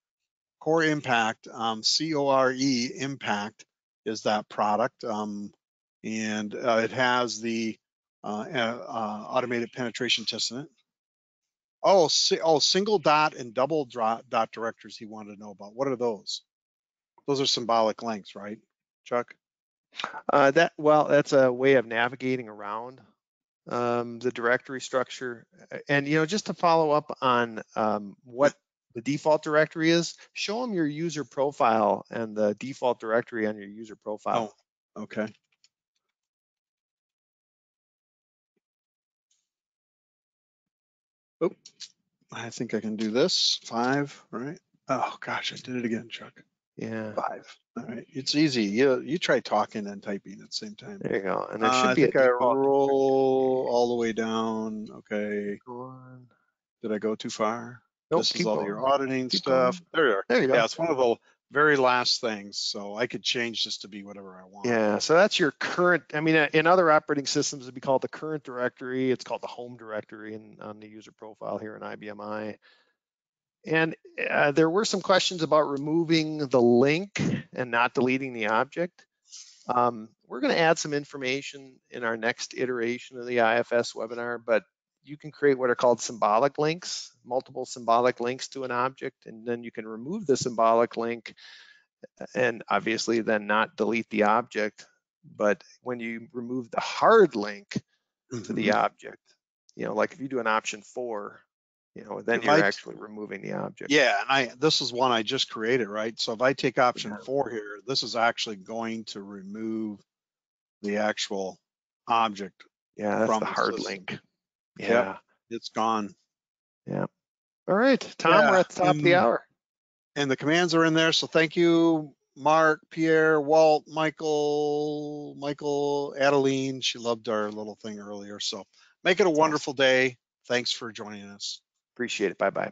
Core Impact, CORE Impact is that product. And it has the automated penetration test in it. Oh, single dot and double dot directories he wanted to know about. What are those? Those are symbolic links, right, Chuck? That's a way of navigating around the directory structure. And just to follow up on what the default directory is, show them your user profile and the default directory on your user profile. Oh, okay. Oh, I think I can do this. 5, right? Oh gosh, I did it again, Chuck. Yeah. 5. All right, it's easy. You try talking and typing at the same time. There you go. And there should I be a think I default roll all the way down. Okay. Go on. Did I go too far? Nope, This is keep all going. your auditing Keep stuff. going. There you are. There you go. Yeah, it's one of the very last things. So I could change this to be whatever I want. Yeah, so that's your current, I mean, in other operating systems, it'd be called the current directory. It's called the home directory on the user profile here in IBMI. And there were some questions about removing the link and not deleting the object. We're going to add some information in our next iteration of the IFS webinar, but you can create what are called symbolic links, multiple symbolic links to an object, and then you can remove the symbolic link and obviously then not delete the object. But when you remove the hard link to the object, like if you do an option 4, then you're actually removing the object. Yeah, and this is one I just created, right? So if I take option 4 here, this is actually going to remove the actual object. Yeah, that's from the hard system. link. Yeah, yep, it's gone. Yeah. All right, Tom, we're at the top of the hour. And the commands are in there. So thank you, Mark, Pierre, Walt, Michael, Adeline. She loved our little thing earlier. So make it a wonderful day. Thanks for joining us. Appreciate it. Bye-bye.